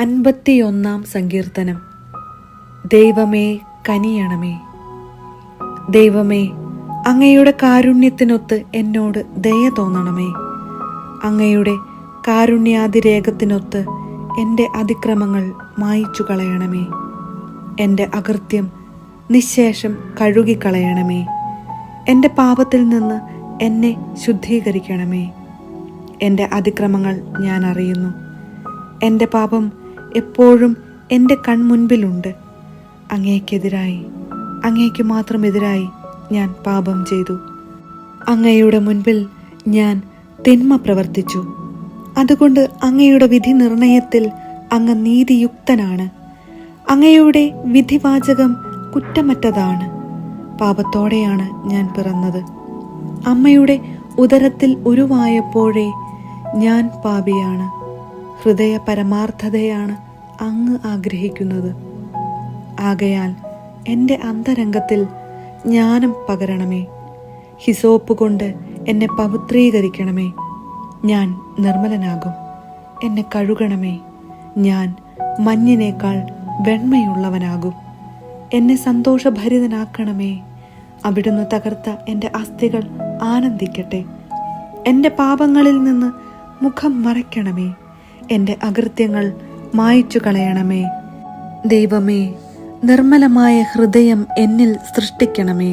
51 സങ്കീർത്തനം. ദൈവമേ കനിയണമേ. ദൈവമേ, അങ്ങയുടെ കാരുണ്യത്തിനൊത്ത് എന്നോട് ദയ തോന്നണമേ. അങ്ങയുടെ കാരുണ്യാതിരേകത്തിനൊത്ത് എൻ്റെ അതിക്രമങ്ങൾ മായിച്ചു കളയണമേ. എൻ്റെ അകൃത്യം നിശ്ശേഷം കഴുകിക്കളയണമേ. എൻ്റെ പാപത്തിൽ നിന്ന് എന്നെ ശുദ്ധീകരിക്കണമേ. എൻ്റെ അതിക്രമങ്ങൾ ഞാൻ അറിയുന്നു. എൻ്റെ പാപം എപ്പോഴും എൻ്റെ കൺമുൻപിലുണ്ട്. അങ്ങേക്കെതിരായി, അങ്ങേക്ക് മാത്രം എതിരായി ഞാൻ പാപം ചെയ്തു. അങ്ങയുടെ മുൻപിൽ ഞാൻ തിന്മ പ്രവർത്തിച്ചു. അതുകൊണ്ട് അങ്ങയുടെ വിധി നിർണയത്തിൽ അങ്ങ് നീതിയുക്തനാണ്. അങ്ങയുടെ വിധിവാചകം കുറ്റമറ്റതാണ്. പാപത്തോടെയാണ് ഞാൻ പിറന്നത്. അമ്മയുടെ ഉദരത്തിൽ ഉരുവായപ്പോഴേ ഞാൻ പാപിയാണ്. ഹൃദയ പരമാർത്ഥതയാണ് അങ്ങ് ആഗ്രഹിക്കുന്നത്. ആകയാൽ എൻ്റെ അന്തരംഗത്തിൽ ജ്ഞാനം പകരണമേ. ഹിസോപ്പ് കൊണ്ട് എന്നെ പവിത്രീകരിക്കണമേ. ഞാൻ നിർമ്മലനാകും. എന്നെ കഴുകണമേ. ഞാൻ മഞ്ഞിനേക്കാൾ വെണ്മയുള്ളവനാകും. എന്നെ സന്തോഷഭരിതനാക്കണമേ. അവിടുന്ന് തകർത്ത എൻ്റെ അസ്ഥികൾ ആനന്ദിക്കട്ടെ. എൻ്റെ പാപങ്ങളിൽ നിന്ന് മുഖം മറയ്ക്കണമേ. എൻ്റെ അകൃത്യങ്ങൾ മായ്ച്ചു കളയണമേ. ദൈവമേ, നിർമ്മലമായ ഹൃദയം എന്നിൽ സൃഷ്ടിക്കണമേ.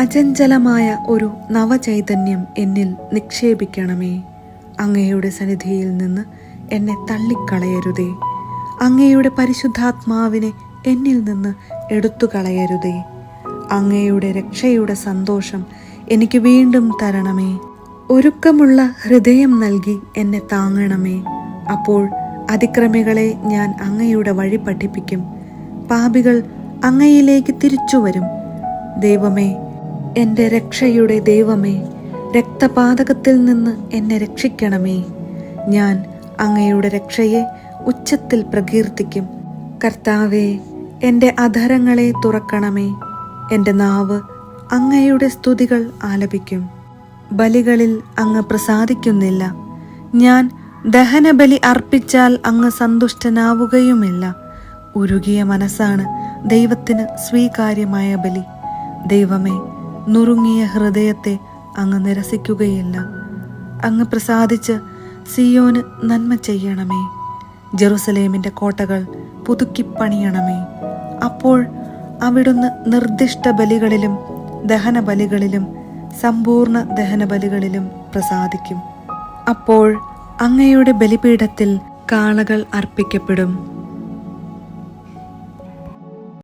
അചഞ്ചലമായ ഒരു നവചൈതന്യം എന്നിൽ നിക്ഷേപിക്കണമേ. അങ്ങയുടെ സന്നിധിയിൽ നിന്ന് എന്നെ തള്ളിക്കളയരുതേ. അങ്ങയുടെ പരിശുദ്ധാത്മാവിനെ എന്നിൽ നിന്ന് എടുത്തു കളയരുതേ. അങ്ങയുടെ രക്ഷയുടെ സന്തോഷം എനിക്ക് വീണ്ടും തരണമേ. ഒരുക്കമുള്ള ഹൃദയം നൽകി എന്നെ താങ്ങണമേ. അപ്പോൾ അതിക്രമികളെ ഞാൻ അങ്ങയുടെ വഴി പഠിപ്പിക്കും. പാപികൾ അങ്ങയിലേക്ക് തിരിച്ചു വരും. ദൈവമേ, എൻ്റെ രക്ഷയുടെ ദൈവമേ, രക്തപാതകത്തിൽ നിന്ന് എന്നെ രക്ഷിക്കണമേ. ഞാൻ അങ്ങയുടെ രക്ഷയെ ഉച്ചത്തിൽ പ്രകീർത്തിക്കും. കർത്താവേ, എൻ്റെ അധരങ്ങളെ തുറക്കണമേ. എൻ്റെ നാവ് അങ്ങയുടെ സ്തുതികൾ ആലപിക്കും. ബലികളിൽ അങ്ങ് പ്രസാദിക്കുന്നില്ല. ഞാൻ ദഹനബലി അർപ്പിച്ചാൽ അങ്ങ് സന്തുഷ്ടനാവുകയുമില്ല. ഉരുകിയ മനസ്സാണ് ദൈവത്തിന് സ്വീകാര്യമായ ബലി. ദൈവമേ, നുറുങ്ങിയ ഹൃദയത്തെ അങ്ങ് നിരസിക്കുകയില്ല. അങ്ങ് പ്രസാദിച്ച് സിയോന് നന്മ ചെയ്യണമേ. ജെറുസലേമിൻ്റെ കോട്ടകൾ പുതുക്കിപ്പണിയണമേ. അപ്പോൾ അവിടുന്ന് നിർദ്ദിഷ്ട ബലികളിലും ദഹനബലികളിലും സമ്പൂർണ്ണ ദഹനബലികളിലും പ്രസാദിക്കും. അപ്പോൾ അങ്ങയുടെ ബലിപീഠത്തിൽ കാളകൾ അർപ്പിക്കപ്പെടും.